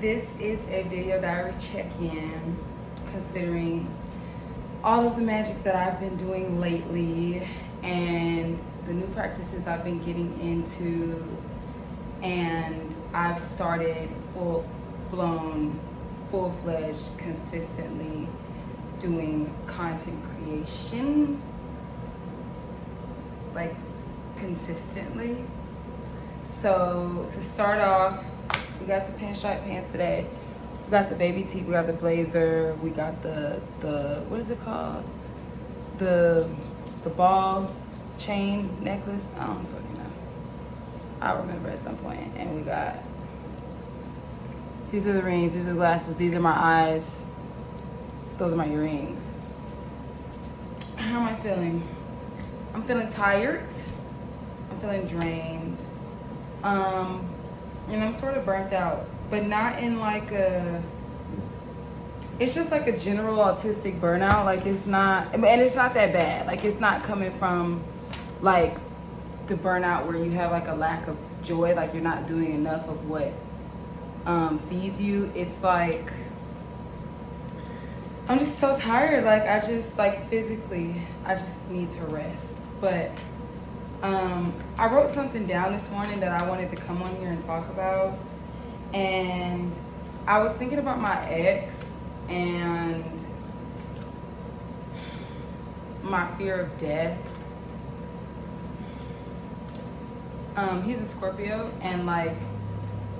This is a video diary check-in, considering all of the magic that I've been doing lately and the new practices I've been getting into, and I've started full-blown, full-fledged, consistently doing content creation, like consistently. So to start off, we got the pinstripe pants today. We got the baby tee, we got the blazer, we got the what is it called? The ball chain necklace. I don't fucking know. I'll remember at some point. And we got, these are the rings, these are the glasses, these are my eyes. Those are my earrings. How am I feeling? I'm feeling tired. I'm feeling drained. And I'm sort of burnt out, but not in like a, it's just like a general autistic burnout. Like it's not, and it's not that bad. Like it's not coming from like the burnout where you have like a lack of joy, like you're not doing enough of what feeds you. It's like, I'm just so tired. Like I just, like physically, I just need to rest. But I wrote something down this morning that I wanted to come on here and talk about. And I was thinking about my ex and my fear of death. He's a Scorpio, and like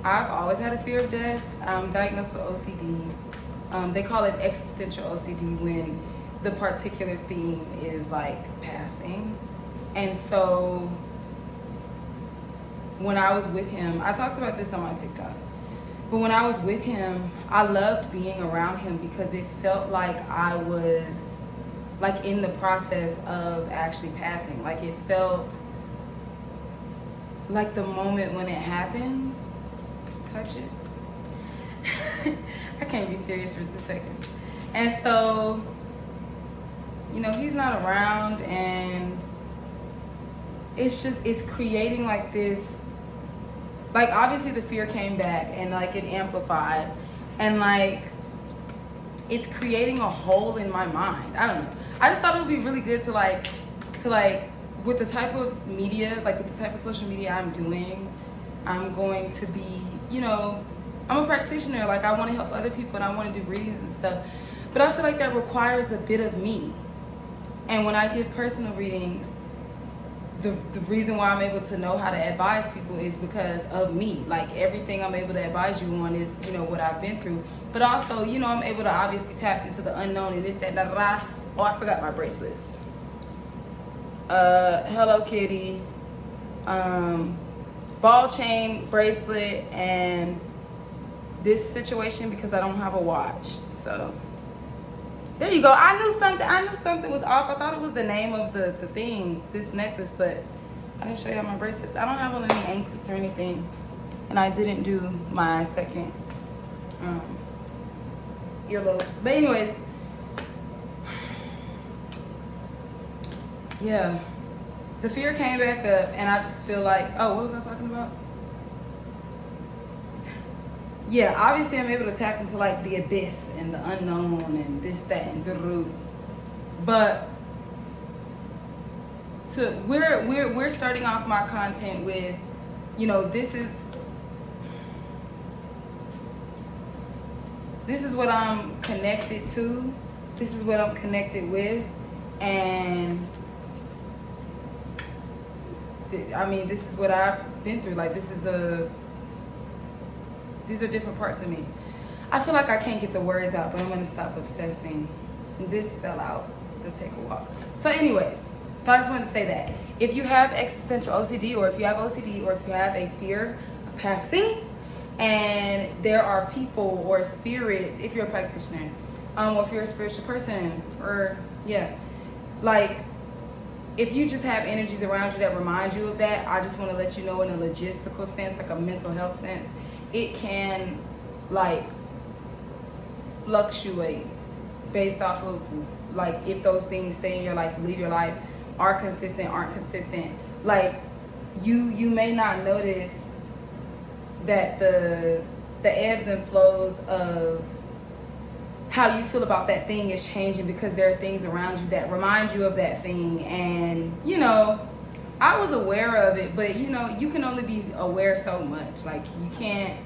I've always had a fear of death. I'm diagnosed with OCD. They call it existential OCD when the particular theme is like passing. And so when I was with him, I talked about this on my TikTok, but when I was with him, I loved being around him because it felt like I was like in the process of actually passing. Like it felt like the moment when it happens type shit. I can't be serious for 2 seconds. And so, you know, he's not around, and it's just, it's creating like this, like obviously the fear came back and like it amplified, and like it's creating a hole in my mind. I don't know. I just thought it would be really good to like with the type of media, like with the type of social media I'm doing, I'm going to be, you know, I'm a practitioner. Like I want to help other people and I want to do readings and stuff, but I feel like that requires a bit of me. And when I give personal readings, the reason why I'm able to know how to advise people is because of me. Like everything I'm able to advise you on is, you know, what I've been through. But also, you know, I'm able to obviously tap into the unknown and this, that, da, da, da. Oh, I forgot my bracelets. Hello Kitty. Ball chain, bracelet, and this situation because I don't have a watch. So there you go. I knew something was off. I thought it was the name of the thing, this necklace, but I didn't show y'all my bracelets. I don't have on any anklets or anything. And I didn't do my second earlobe. But anyways, yeah. The fear came back up, and I just feel like, oh, what was I talking about? Yeah, obviously I'm able to tap into like the abyss and the unknown and this, that, and the root. But we're starting off my content with, you know, this is what I'm connected to. This is what I'm connected with, and I mean, this is what I've been through. Like these are different parts of me. I feel like I can't get the words out, but I'm gonna stop obsessing. This fell out. Let's take a walk. So anyways, so I just wanted to say that if you have existential OCD, or if you have OCD, or if you have a fear of passing, and there are people or spirits, if you're a practitioner, or if you're a spiritual person, or yeah, like if you just have energies around you that remind you of that, I just want to let you know in a logistical sense, like a mental health sense, it can like fluctuate based off of like if those things stay in your life, leave your life, are consistent, aren't consistent. Like you may not notice that the the ebbs and flows of how you feel about that thing is changing because there are things around you that remind you of that thing. And, you know, I was aware of it, but, you know, you can only be aware so much. Like, you can't,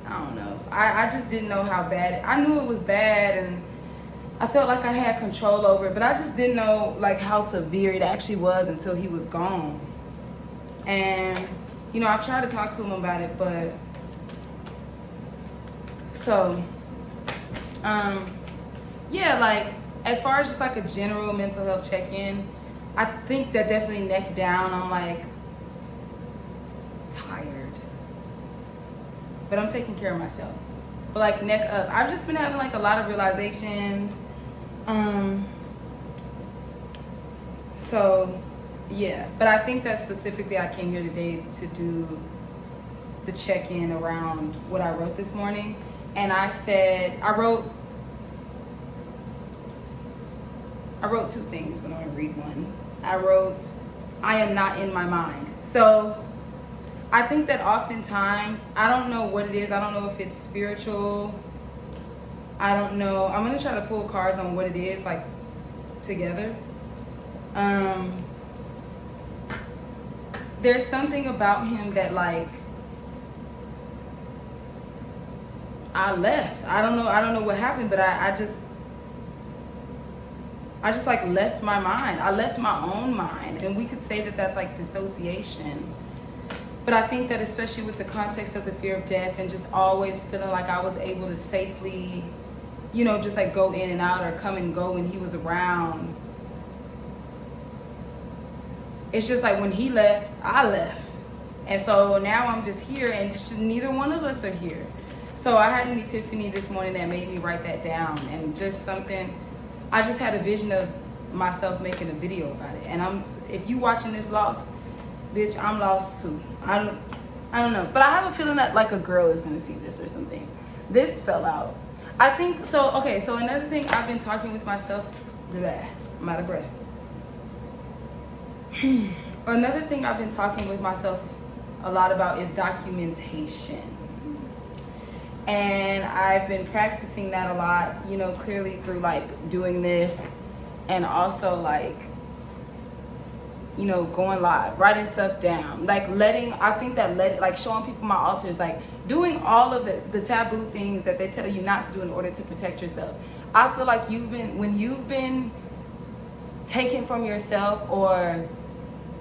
I don't know. I just didn't know how bad I knew it was bad, and I felt like I had control over it, but I just didn't know, like, how severe it actually was until he was gone. And, you know, I've tried to talk to him about it, but, so, yeah, like, as far as just like a general mental health check-in, I think that definitely neck down, I'm like tired, but I'm taking care of myself. But like neck up, I've just been having like a lot of realizations. So yeah, but I think that specifically I came here today to do the check-in around what I wrote this morning. And I said, I wrote 2 things, but I'm gonna read one. I wrote, I am not in my mind. So I think that oftentimes, I don't know what it is. I don't know if it's spiritual. I don't know. I'm gonna try to pull cards on what it is, like, together. There's something about him that, like, I left. I don't know what happened, but I just like left my mind. I left my own mind. And we could say that that's like dissociation. But I think that especially with the context of the fear of death and just always feeling like I was able to safely, you know, just like go in and out or come and go when he was around. It's just like when he left, I left. And so now I'm just here, and just neither one of us are here. So I had an epiphany this morning that made me write that down, and just something, I just had a vision of myself making a video about it. And if you watching this lost, bitch, I'm lost too. I don't know. But I have a feeling that like a girl is gonna see this or something. This fell out. I think, so okay, so another thing I've been talking with myself, I'm out of breath. Another thing I've been talking with myself a lot about is documentation. And I've been practicing that a lot, you know, clearly through like doing this, and also like, you know, going live, writing stuff down, like like showing people my altars, like doing all of the taboo things that they tell you not to do in order to protect yourself. I feel like when you've been taken from yourself, or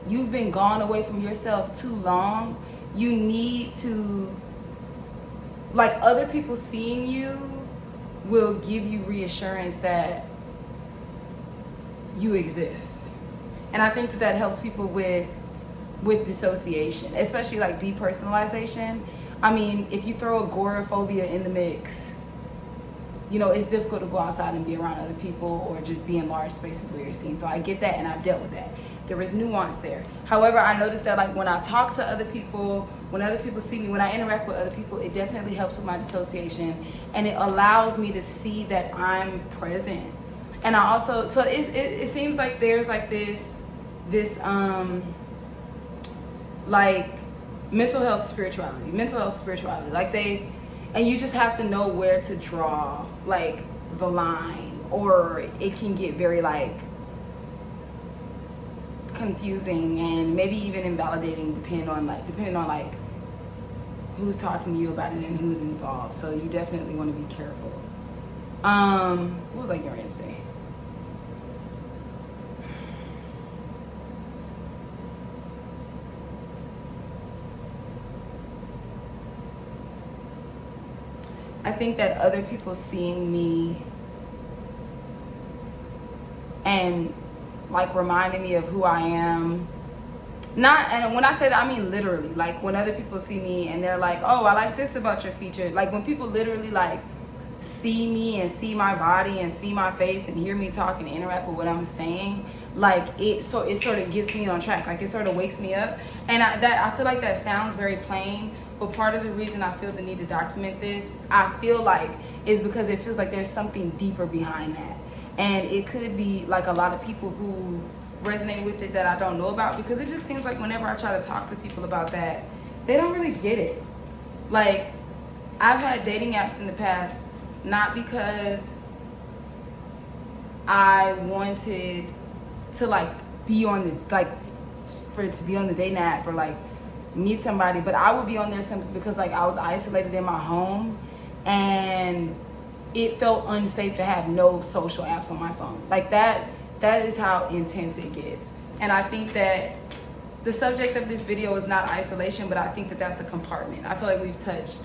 you've been gone away from yourself too long, you need to, like, other people seeing you will give you reassurance that you exist. And I think that helps people with dissociation, especially like depersonalization. I mean, if you throw agoraphobia in the mix, you know, it's difficult to go outside and be around other people or just be in large spaces where you're seen. So I get that, and I've dealt with that. There is nuance there. However, I noticed that like when I talk to other people, when other people see me, when I interact with other people, it definitely helps with my dissociation, and it allows me to see that I'm present. And I also, so it seems like there's like this like mental health spirituality, like and you just have to know where to draw like the line, or it can get very like confusing and maybe even invalidating depending on like who's talking to you about it and who's involved. So you definitely want to be careful. What was I getting ready to say? I think that other people seeing me and like reminding me of who I am, and when I say that, I mean literally, like when other people see me and they're like, oh, I like this about your feature. Like when people literally like see me and see my body and see my face and hear me talk and interact with what I'm saying, like it sort of gets me on track. Like it sort of wakes me up. And I feel like that sounds very plain, but part of the reason I feel the need to document this, I feel like, is because it feels like there's something deeper behind that. And it could be like a lot of people who resonate with it that I don't know about, because it just seems like whenever I try to talk to people about that, they don't really get it. Like, I've had dating apps in the past, not because I wanted to like be on the like for it to be on the dating app or like meet somebody, but I would be on there simply because like I was isolated in my home and it felt unsafe to have no social apps on my phone. Like that is how intense it gets. And I think that the subject of this video is not isolation, but I think that that's a compartment. I feel like we've touched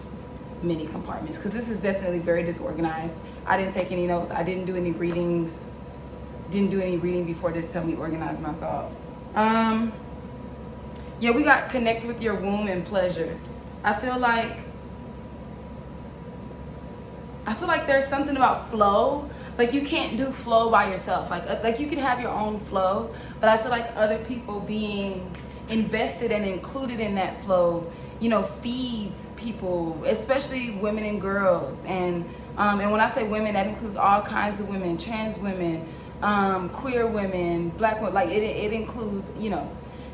many compartments because this is definitely very disorganized. I didn't take any notes. I didn't do any readings. Didn't do any reading before this to help me organize my thought. Yeah, we got connect with your womb and pleasure. I feel like there's something about flow. Like you can't do flow by yourself. Like you can have your own flow, but I feel like other people being invested and included in that flow, you know, feeds people, especially women and girls. And when I say women, that includes all kinds of women, trans women, queer women, black women. Like it includes, you know,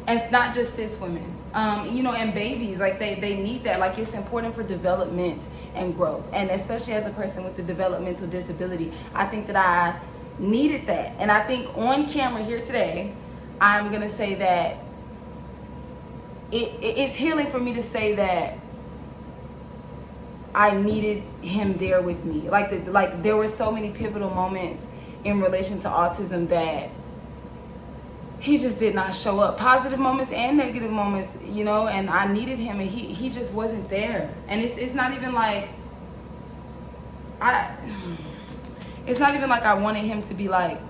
and it's not just cis women. You know, and babies, like they need that. Like it's important for development and growth, and especially as a person with a developmental disability, I think that I needed that. And I think on camera here today, I'm gonna say that it's healing for me to say that I needed him there with me. Like there were so many pivotal moments in relation to autism that he just did not show up. Positive moments and negative moments, you know, and I needed him and he just wasn't there. And it's not even like it's not even like I wanted him to be like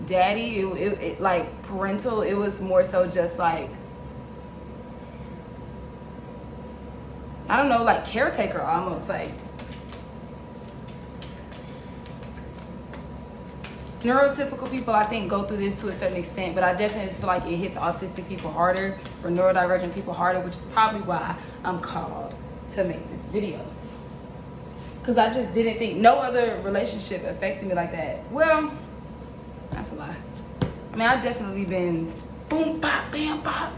daddy. It like parental. It was more so just like, I don't know, like caretaker almost. Like neurotypical people, I think, go through this to a certain extent, but I definitely feel like it hits autistic people harder, for neurodivergent people harder, which is probably why I'm called to make this video. Because I just didn't think, no other relationship affected me like that. Well, that's a lie. I mean, I've definitely been boom, pop, bam, pop.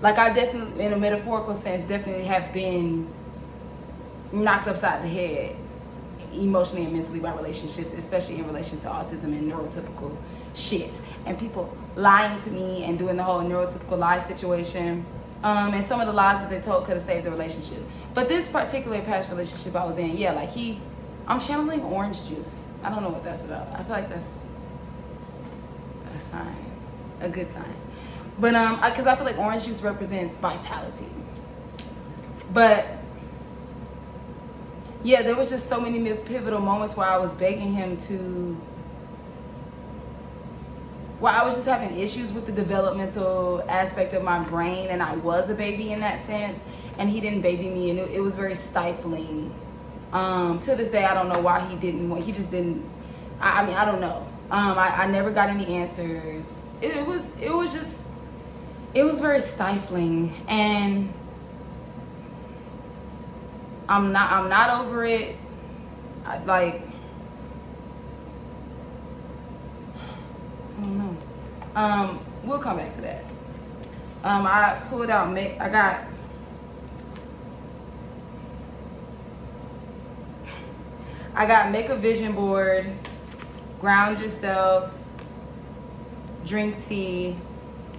Like I definitely, in a metaphorical sense, definitely have been knocked upside the head emotionally and mentally by relationships, especially in relation to autism and neurotypical shit, and people lying to me and doing the whole neurotypical lie situation, and some of the lies that they told could have saved the relationship. But this particular past relationship I was in, yeah, like I'm channeling orange juice. I don't know what that's about. I feel like that's a sign, a good sign. But because I feel like orange juice represents vitality. But yeah, there was just so many pivotal moments where I was begging him to, where I was just having issues with the developmental aspect of my brain, and I was a baby in that sense, and he didn't baby me, and it was very stifling. To this day, I don't know why he just didn't, I mean, I don't know. I never got any answers. It was very stifling, and I'm not over it. I don't know. We'll come back to that. I pulled out, I got make a vision board, ground yourself, drink tea,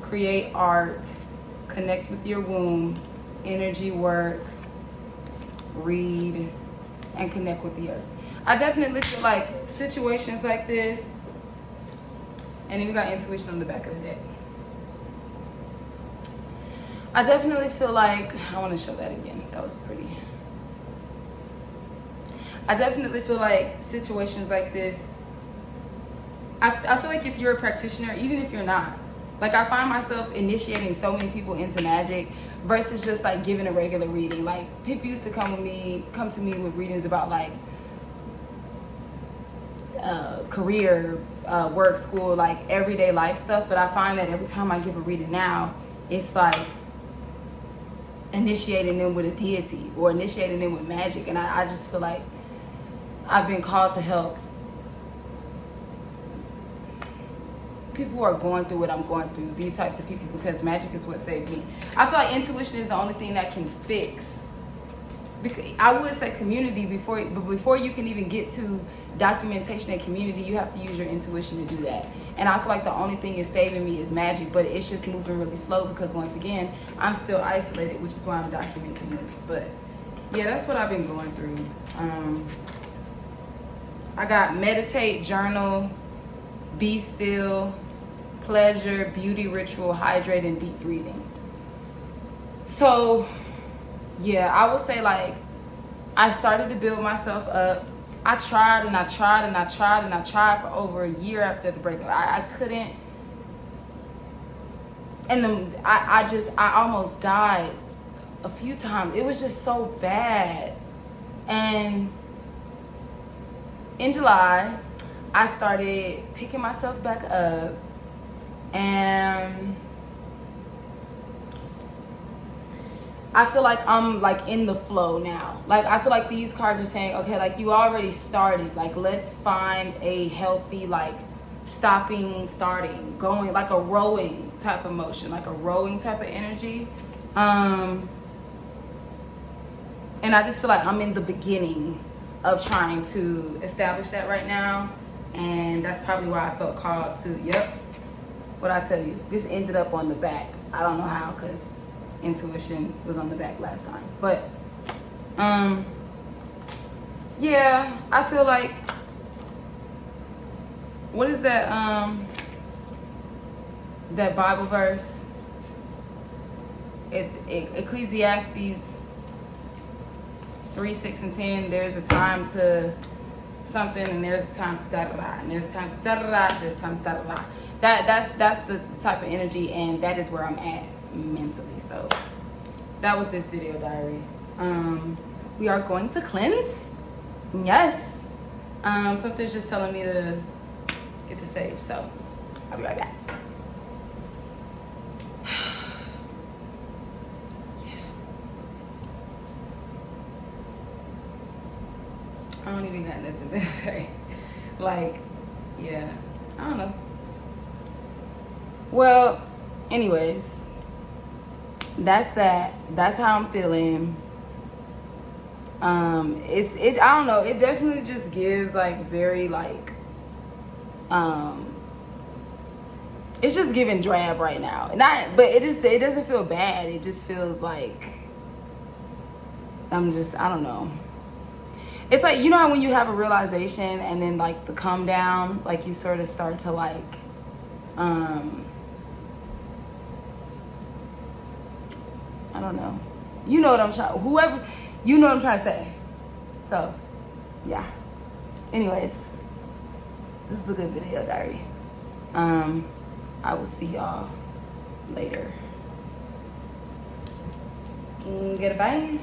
create art, connect with your womb, energy work, read, and connect with the earth. I definitely feel like situations like this, and then we got intuition on the back of the deck. I definitely feel like, I want to show that again. That was pretty. I definitely feel like situations like this, I feel like if you're a practitioner, even if you're not, like I find myself initiating so many people into magic versus just like giving a regular reading. Like people used to come to me with readings about like career, work, school, like everyday life stuff. But I find that every time I give a reading now, it's like initiating them with a deity or initiating them with magic. And I just feel like I've been called to help people who are going through what I'm going through, these types of people, because magic is what saved me. I feel like intuition is the only thing that can fix I would say community but before you can even get to documentation and community, you have to use your intuition to do that. And I feel like the only thing is saving me is magic, but it's just moving really slow because once again, I'm still isolated, which is why I'm documenting this. But yeah, that's what I've been going through. I got meditate, journal, be still, pleasure, beauty ritual, hydrate, and deep breathing. So yeah, I would say like I started to build myself up. I tried and I tried and I tried and I tried for over a year after the breakup. I couldn't. And then I almost died a few times. It was just so bad. And in July, I started picking myself back up, and I feel like I'm like in the flow now. Like I feel like these cards are saying, okay, like you already started. Like let's find a healthy, like stopping, starting, going, like a rowing type of motion, like a rowing type of energy. And I just feel like I'm in the beginning of trying to establish that right now. And that's probably why I felt called to, what I tell you, this ended up on the back. I don't know how, because intuition was on the back last time. But yeah, I feel like, what is that that Bible verse? Ecclesiastes 3, 6, and 10. There's a time to something, and there's a time to da da da, and there's a time to da da da, there's time to da da da. That's the type of energy, and that is where I'm at mentally. So that was this video diary. We are going to cleanse. Yes. Something's just telling me to get the sage, so I'll be right back. I don't even got nothing to say. Like, yeah, I don't know. Well, anyways, that's that. That's how I'm feeling. I don't know. It definitely just gives like very like, it's just giving drab right now. But it doesn't feel bad. It just feels like I don't know. It's like, you know how when you have a realization and then like the come down, like you sort of start to like, I don't know. You know what I'm trying, you know what I'm trying to say. So, yeah. Anyways, this is a good video diary. I will see y'all later. Goodbye.